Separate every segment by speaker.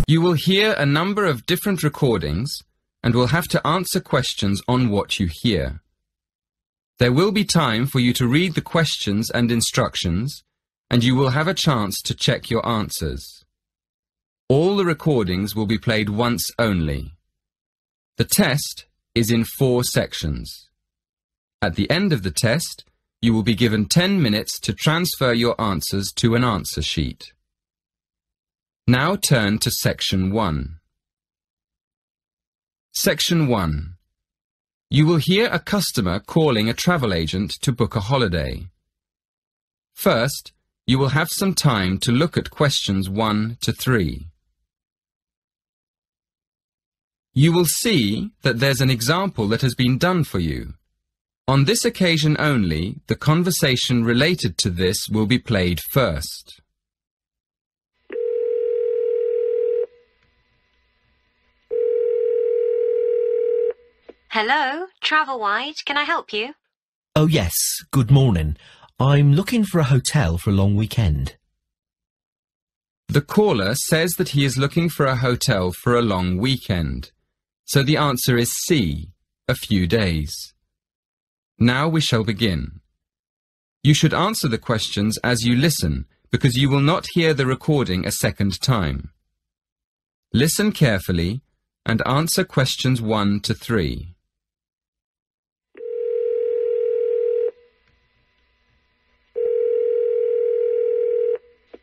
Speaker 1: You will hear a number of different recordings and will have to answer questions on what you hear. There will be time for you to read the questions and instructions, and you will have a chance to check your answers. All the recordings will be played once only. The test is in 4 sections. At the end of the test, you will be given 10 minutes to transfer your answers to an answer sheet. Now turn to Section 1. Section 1. You will hear a customer calling a travel agent to book a holiday. First, you will have some time to look at questions 1 to 3. You will see that there's an example that has been done for you. On this occasion only, the conversation related to this will be played first.
Speaker 2: Hello, Travelwide, can I help you?
Speaker 3: Oh yes, good morning. I'm looking for a hotel for a long weekend.
Speaker 1: The caller says that he is looking for a hotel for a long weekend. So the answer is C, a few days. Now we shall begin. You should answer the questions as you listen, because you will not hear the recording a second time. Listen carefully and answer questions 1 to 3.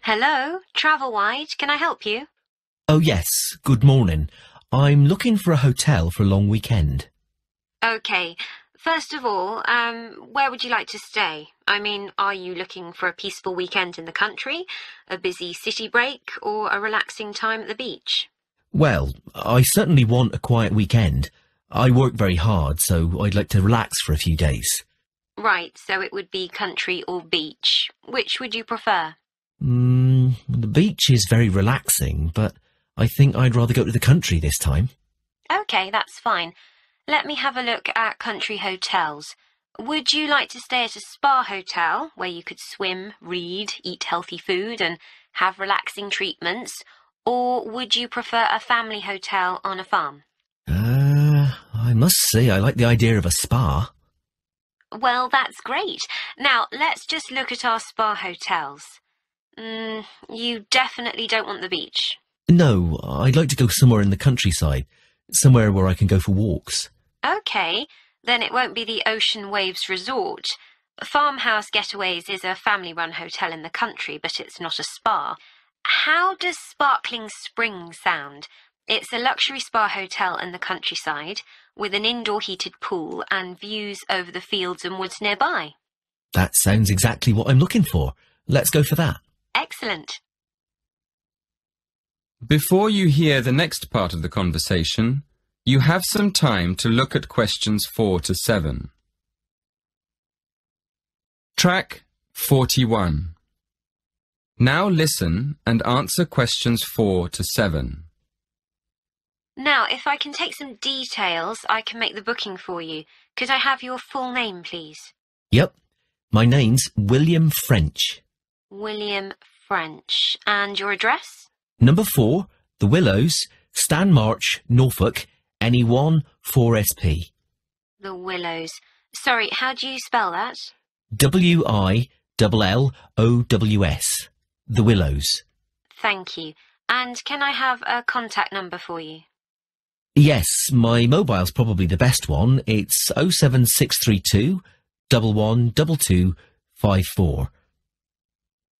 Speaker 2: Hello, Travelwide, can I help you?
Speaker 3: Oh yes, good morning. I'm looking for a hotel for a long weekend.
Speaker 2: Okay, first of all, where would you like to stay? I mean, are you looking for a peaceful weekend in the country, a busy city break, or a relaxing time at the beach?
Speaker 3: Well, I certainly want a quiet weekend. I work very hard, so I'd like to relax for a few days.
Speaker 2: Right, so it would be country or beach. Which would you prefer?
Speaker 3: The beach is very relaxing, but I think I'd rather go to the country this time.
Speaker 2: Okay, that's fine. Let me have a look at country hotels. Would you like to stay at a spa hotel where you could swim, read, eat healthy food and have relaxing treatments? Or would you prefer a family hotel on a farm?
Speaker 3: I must say I like the idea of a spa.
Speaker 2: Well, that's great. Now, let's just look at our spa hotels. You definitely don't want the beach.
Speaker 3: No, I'd like to go somewhere in the countryside, somewhere where I can go for walks.
Speaker 2: Okay, then it won't be the Ocean Waves Resort. Farmhouse Getaways is a family-run hotel in the country, but it's not a spa. How does Sparkling Springs sound? It's a luxury spa hotel in the countryside with an indoor heated pool and views over the fields and woods nearby.
Speaker 3: That sounds exactly what I'm looking for. Let's go for that.
Speaker 2: Excellent.
Speaker 1: Before you hear the next part of the conversation, you have some time to look at questions 4 to 7. Track 41. Now listen and answer questions 4 to 7.
Speaker 2: Now, if I can take some details, I can make the booking for you. Could I have your full name, please?
Speaker 3: Yep. My name's William French.
Speaker 2: William French. And your address?
Speaker 3: Number 4, The Willows, Stanmarch, Norfolk, NE1 4SP.
Speaker 2: The Willows. Sorry, how do you spell that?
Speaker 3: WILLOWS. The Willows.
Speaker 2: Thank you. And can I have a contact number for you?
Speaker 3: Yes, my mobile's probably the best one. It's 07632 112254.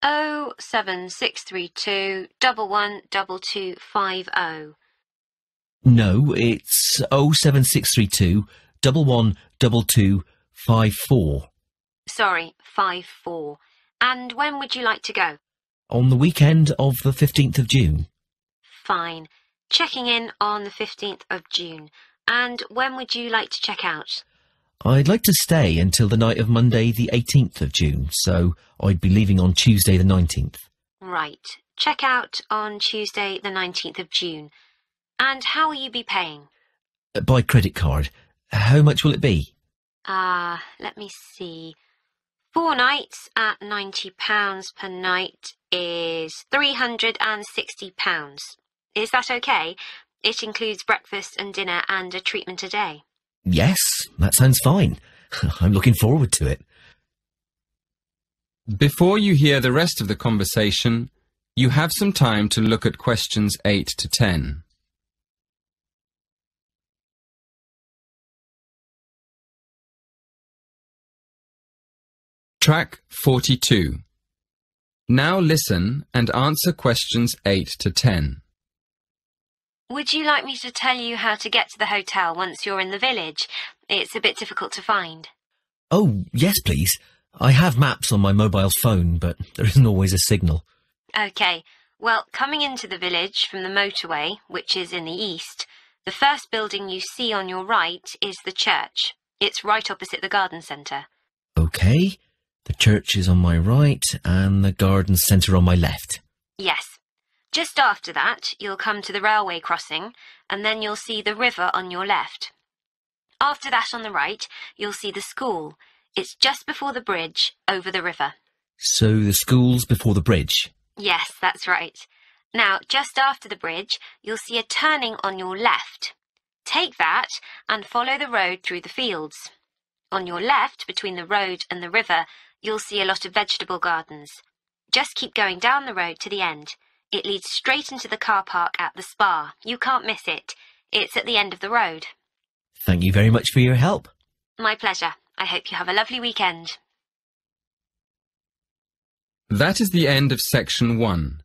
Speaker 2: 07632 112250.
Speaker 3: No, it's 07632 112254.
Speaker 2: Sorry, 54. And when would you like to go?
Speaker 3: On the weekend of the 15th of June.
Speaker 2: Fine. Checking in on the 15th of June. And when would you like to check out?
Speaker 3: I'd like to stay until the night of Monday the 18th of June, so I'd be leaving on Tuesday the 19th.
Speaker 2: Right. Check out on Tuesday the 19th of June. And how will you be paying?
Speaker 3: By credit card. How much will it be?
Speaker 2: Let me see. 4 nights at £90 per night is £360. Is that okay? It includes breakfast and dinner and a treatment a day.
Speaker 3: Yes, that sounds fine. I'm looking forward to it.
Speaker 1: Before you hear the rest of the conversation, you have some time to look at questions 8 to 10. Track 42. Now listen and answer questions 8 to 10.
Speaker 2: Would you like me to tell you how to get to the hotel once you're in the village? It's a bit difficult to find.
Speaker 3: Oh, yes, please. I have maps on my mobile phone, but there isn't always a signal.
Speaker 2: OK. Well, coming into the village from the motorway, which is in the east, the first building you see on your right is the church. It's right opposite the garden centre.
Speaker 3: OK. The church is on my right and the garden centre on my left.
Speaker 2: Yes. Just after that, you'll come to the railway crossing, and then you'll see the river on your left. After that on the right, you'll see the school. It's just before the bridge over the river.
Speaker 3: So the school's before the bridge?
Speaker 2: Yes, that's right. Now, just after the bridge, you'll see a turning on your left. Take that and follow the road through the fields. On your left, between the road and the river, you'll see a lot of vegetable gardens. Just keep going down the road to the end. It leads straight into the car park at the spa. You can't miss it. It's at the end of the road.
Speaker 3: Thank you very much for your help.
Speaker 2: My pleasure. I hope you have a lovely weekend.
Speaker 1: That is the end of section 1.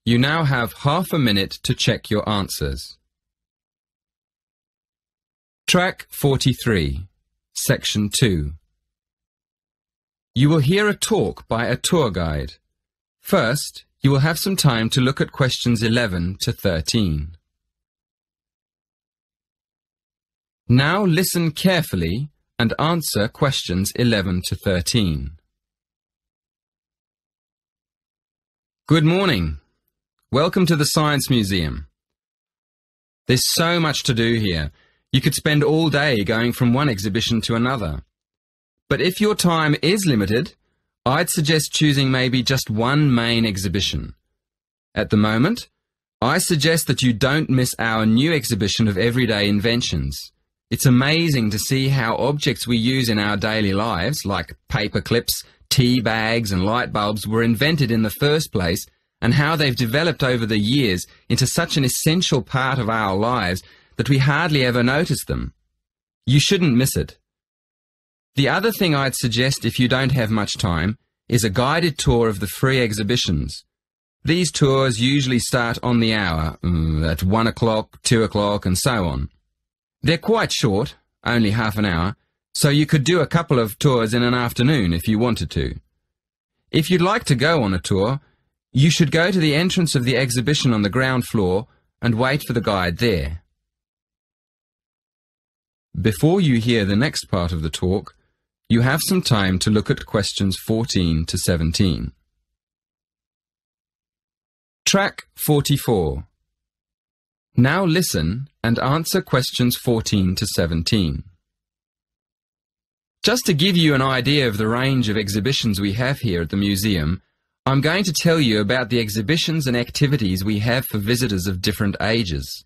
Speaker 1: You now have half a minute to check your answers. Track 43, section 2. You will hear a talk by a tour guide. First, you will have some time to look at questions 11 to 13. Now listen carefully and answer questions 11 to 13. Good morning. Welcome to the Science Museum. There's so much to do here. You could spend all day going from one exhibition to another. But if your time is limited, I'd suggest choosing maybe just one main exhibition. At the moment, I suggest that you don't miss our new exhibition of everyday inventions. It's amazing to see how objects we use in our daily lives, like paper clips, tea bags and light bulbs, were invented in the first place, and how they've developed over the years into such an essential part of our lives that we hardly ever notice them. You shouldn't miss it. The other thing I'd suggest if you don't have much time is a guided tour of the free exhibitions. These tours usually start on the hour, at 1 o'clock, 2 o'clock and so on. They're quite short, only half an hour, so you could do a couple of tours in an afternoon if you wanted to. If you'd like to go on a tour, you should go to the entrance of the exhibition on the ground floor and wait for the guide there. Before you hear the next part of the talk, you have some time to look at questions 14 to 17. Track 44. Now listen and answer questions 14 to 17. Just to give you an idea of the range of exhibitions we have here at the museum, I'm going to tell you about the exhibitions and activities we have for visitors of different ages.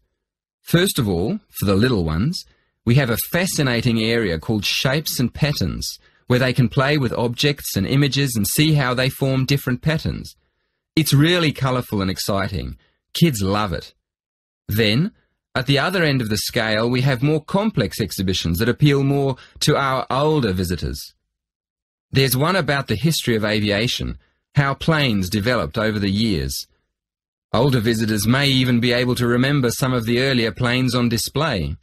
Speaker 1: First of all, for the little ones, we have a fascinating area called Shapes and Patterns, where they can play with objects and images and see how they form different patterns. It's really colourful and exciting. Kids love it. Then, at the other end of the scale, we have more complex exhibitions that appeal more to our older visitors. There's one about the history of aviation, how planes developed over the years. Older visitors may even be able to remember some of the earlier planes on display.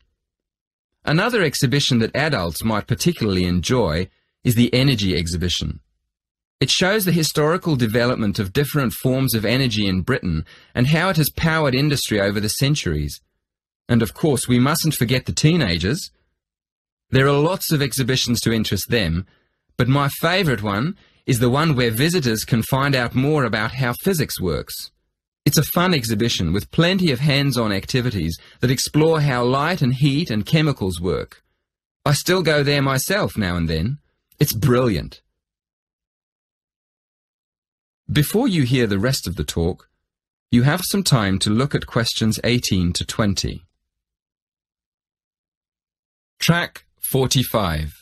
Speaker 1: Another exhibition that adults might particularly enjoy is the energy exhibition. It shows the historical development of different forms of energy in Britain and how it has powered industry over the centuries. And of course, we mustn't forget the teenagers. There are lots of exhibitions to interest them, but my favourite one is the one where visitors can find out more about how physics works. It's a fun exhibition with plenty of hands-on activities that explore how light and heat and chemicals work. I still go there myself now and then. It's brilliant. Before you hear the rest of the talk, You have some time to look at questions 18 to 20. Track 45.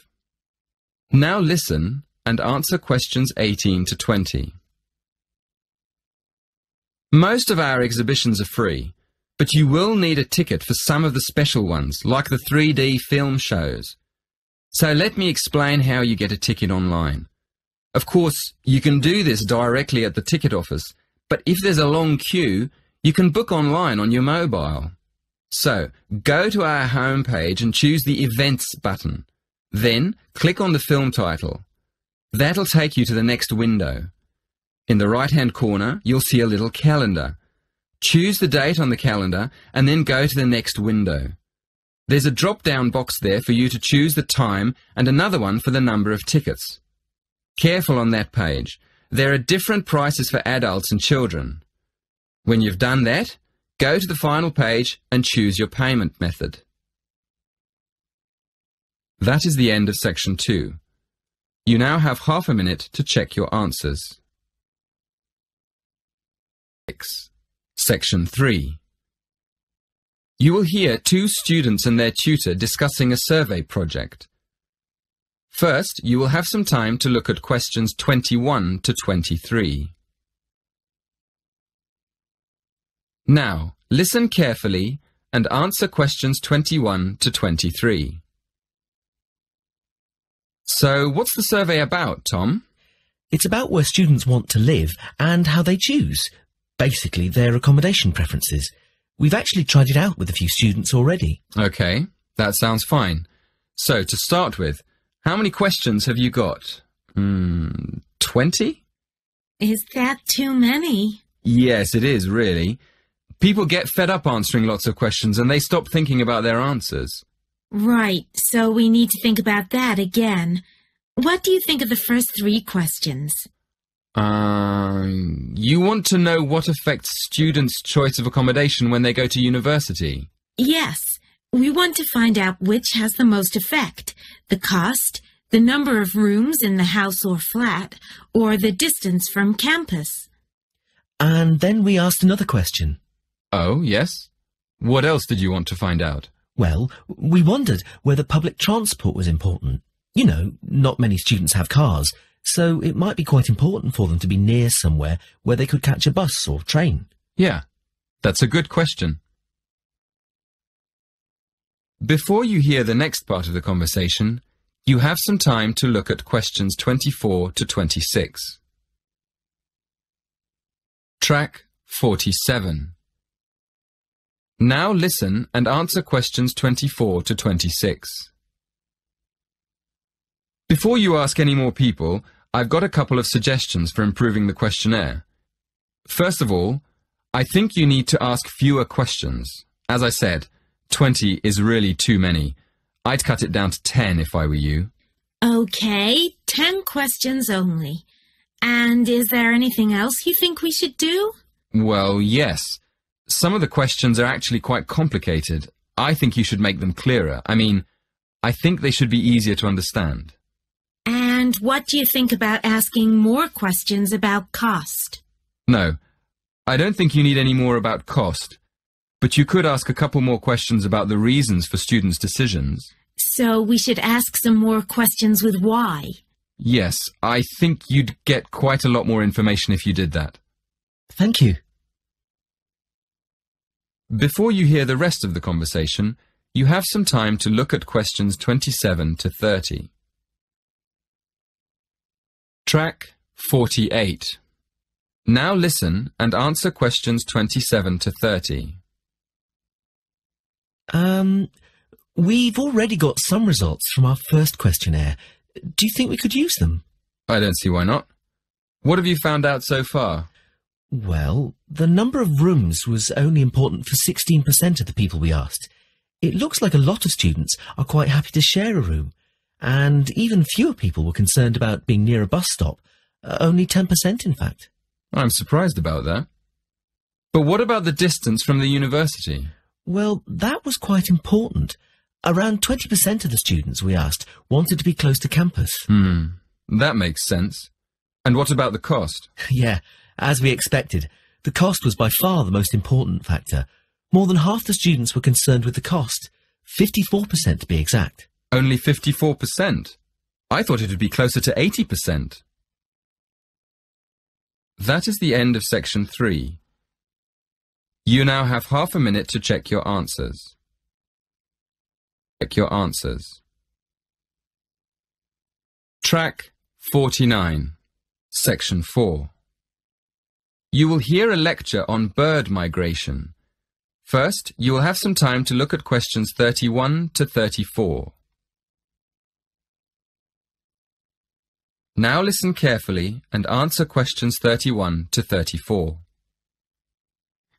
Speaker 1: Now listen and answer questions 18 to 20. Most of our exhibitions are free, but you will need a ticket for some of the special ones, like the 3D film shows. So let me explain how you get a ticket online. Of course, you can do this directly at the ticket office, but if there's a long queue, you can book online on your mobile. So, go to our homepage and choose the Events button. Then, click on the film title. That'll take you to the next window. In the right-hand corner, you'll see a little calendar. Choose the date on the calendar and then go to the next window. There's a drop-down box there for you to choose the time and another one for the number of tickets. Careful on that page. There are different prices for adults and children. When you've done that, go to the final page and choose your payment method. That is the end of section 2. You now have half a minute to check your answers. Section 3. You will hear two students and their tutor discussing a survey project. First, you will have some time to look at questions 21 to 23. Now, listen carefully and answer questions 21 to 23. So, what's the survey about, Tom?
Speaker 3: It's about where students want to live and how they choose. Basically, their accommodation preferences. We've actually tried it out with a few students already.
Speaker 1: Okay, that sounds fine. So, to start with, how many questions have you got? 20?
Speaker 4: Is that too many?
Speaker 1: Yes, it is, really. People get fed up answering lots of questions and they stop thinking about their answers.
Speaker 4: Right, so we need to think about that again. What do you think of the first 3 questions?
Speaker 1: You want to know what affects students' choice of accommodation when they go to university?
Speaker 4: Yes, we want to find out which has the most effect. The cost, the number of rooms in the house or flat, or the distance from campus.
Speaker 3: And then we asked another question.
Speaker 1: Oh, yes? What else did you want to find out?
Speaker 3: Well, we wondered whether public transport was important. You know, not many students have cars, so it might be quite important for them to be near somewhere where they could catch a bus or train.
Speaker 1: Yeah, that's a good question. Before you hear the next part of the conversation, you have some time to look at questions 24 to 26. Track 47. Now listen and answer questions 24 to 26. Before you ask any more people, I've got a couple of suggestions for improving the questionnaire. First of all, I think you need to ask fewer questions. As I said, 20 is really too many. I'd cut it down to 10 if I were you.
Speaker 4: Okay, 10 questions only. And is there anything else you think we should do?
Speaker 1: Well, yes. Some of the questions are actually quite complicated. I think you should make them clearer. I think they should be easier to understand.
Speaker 4: And what do you think about asking more questions about cost?
Speaker 1: No, I don't think you need any more about cost. But you could ask a couple more questions about the reasons for students' decisions.
Speaker 4: So we should ask some more questions with why.
Speaker 1: Yes, I think you'd get quite a lot more information if you did that.
Speaker 3: Thank you.
Speaker 1: Before you hear the rest of the conversation, you have some time to look at questions 27 to 30. Track 48. Now listen and answer questions 27 to 30.
Speaker 3: We've already got some results from our first questionnaire. Do you think we could use them?
Speaker 1: I don't see why not. What have you found out so far?
Speaker 3: Well, the number of rooms was only important for 16% of the people we asked. It looks like a lot of students are quite happy to share a room, and even fewer people were concerned about being near a bus stop, only 10% in fact.
Speaker 1: I'm surprised about that. But what about the distance from the university?
Speaker 3: Well, that was quite important. Around 20% of the students we asked wanted to be close to campus.
Speaker 1: That makes sense. And what about the cost?
Speaker 3: Yeah, as we expected. The cost was by far the most important factor. More than half the students were concerned with the cost, 54% to be exact.
Speaker 1: Only 54%? I thought it would be closer to 80%. That is the end of section 3. You now have half a minute to check your answers. Check your answers. Track 49, Section 4. You will hear a lecture on bird migration. First, you will have some time to look at questions 31 to 34. Now listen carefully and answer questions 31 to 34.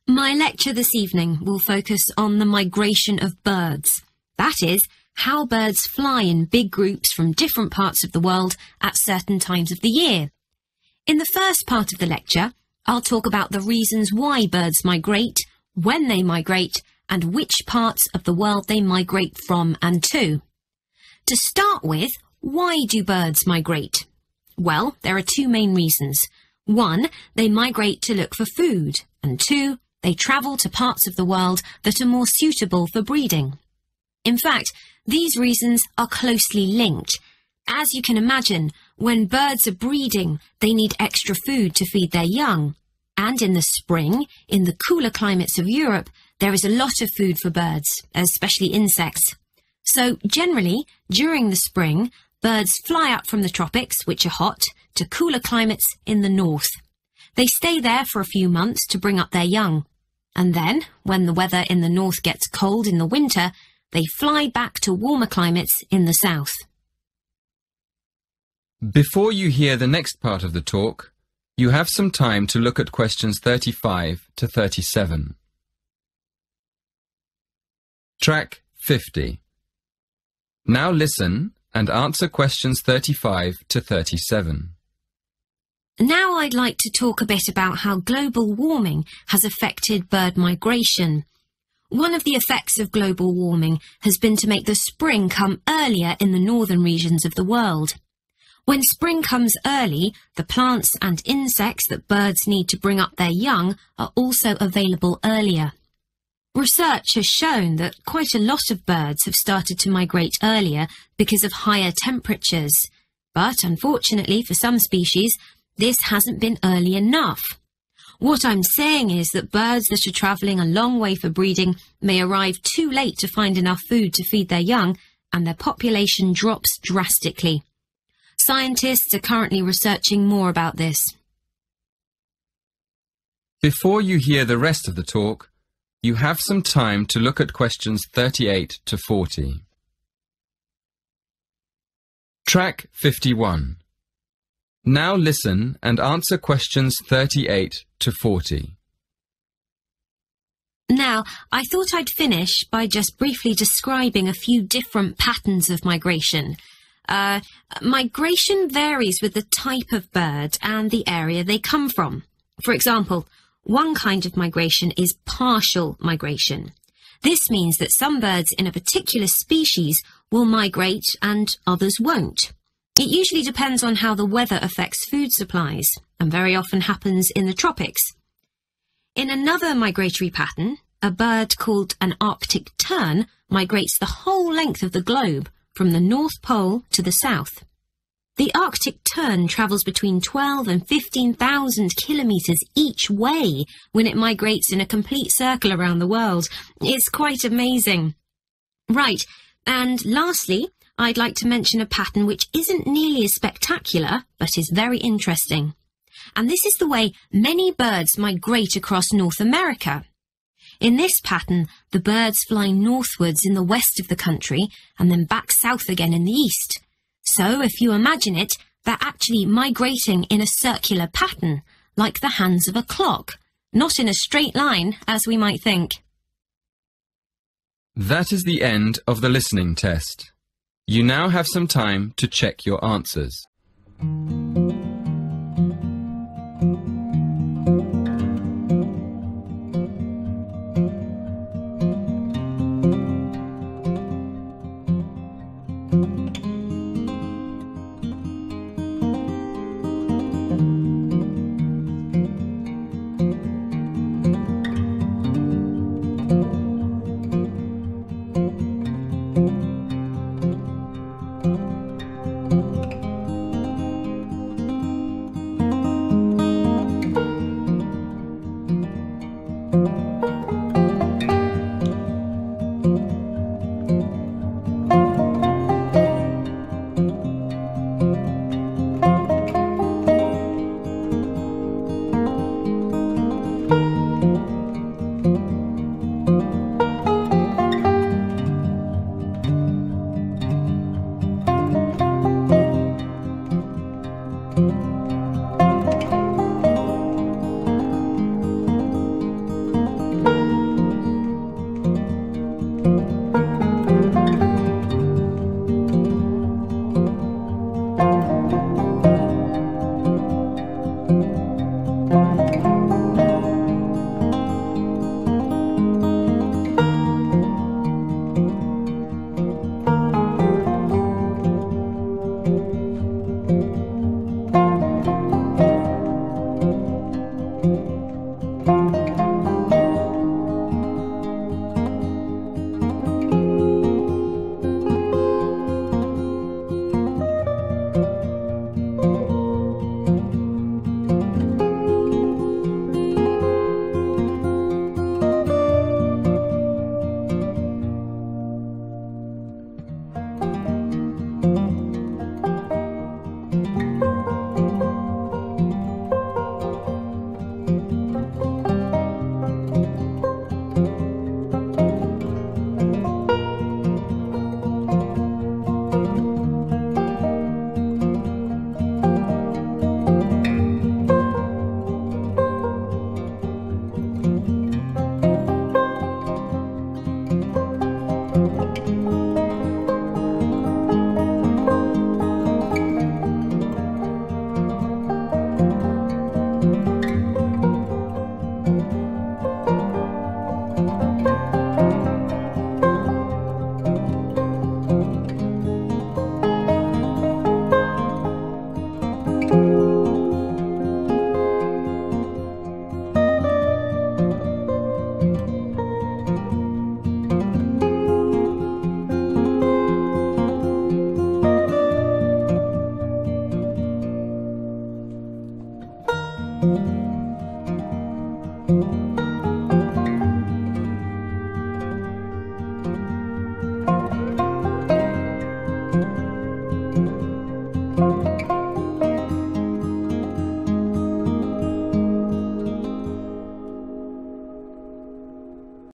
Speaker 2: My lecture this evening will focus on the migration of birds. That is, how birds fly in big groups from different parts of the world at certain times of the year. In the first part of the lecture, I'll talk about the reasons why birds migrate, when they migrate, and which parts of the world they migrate from and to. To start with, why do birds migrate? Well, there are two main reasons. 1, they migrate to look for food, and 2, they travel to parts of the world that are more suitable for breeding. In fact, these reasons are closely linked. As you can imagine, when birds are breeding, they need extra food to feed their young. And in the spring, in the cooler climates of Europe, there is a lot of food for birds, especially insects. So generally, during the spring, birds fly up from the tropics, which are hot, to cooler climates in the north. They stay there for a few months to bring up their young. And then, when the weather in the north gets cold in the winter, they fly back to warmer climates in the south.
Speaker 1: Before you hear the next part of the talk, you have some time to look at questions 35 to 37. Track 50. Now listen and answer questions 35 to 37.
Speaker 2: Now I'd like to talk a bit about how global warming has affected bird migration. One of the effects of global warming has been to make the spring come earlier in the northern regions of the world. When spring comes early, the plants and insects that birds need to bring up their young are also available earlier. Research has shown that quite a lot of birds have started to migrate earlier because of higher temperatures. But unfortunately for some species, this hasn't been early enough. What I'm saying is that birds that are travelling a long way for breeding may arrive too late to find enough food to feed their young, and their population drops drastically. Scientists are currently researching more about this.
Speaker 1: Before you hear the rest of the talk, you have some time to look at questions 38 to 40. Track 51. Now listen and answer questions 38 to 40.
Speaker 2: Now, I thought I'd finish by just briefly describing a few different patterns of migration. Migration varies with the type of bird and the area they come from. For example, one kind of migration is partial migration. This means that some birds in a particular species will migrate and others won't. It usually depends on how the weather affects food supplies, and very often happens in the tropics. In another migratory pattern, a bird called an Arctic tern migrates the whole length of the globe, from the North Pole to the south. The Arctic tern travels between 12 and 15,000 kilometres each way when it migrates in a complete circle around the world. It's quite amazing. Right, and lastly, I'd like to mention a pattern which isn't nearly as spectacular, but is very interesting. And this is the way many birds migrate across North America. In this pattern, the birds fly northwards in the west of the country and then back south again in the east. So, if you imagine it, they're actually migrating in a circular pattern, like the hands of a clock, not in a straight line, as we might think.
Speaker 1: That is the end of the listening test. You now have some time to check your answers.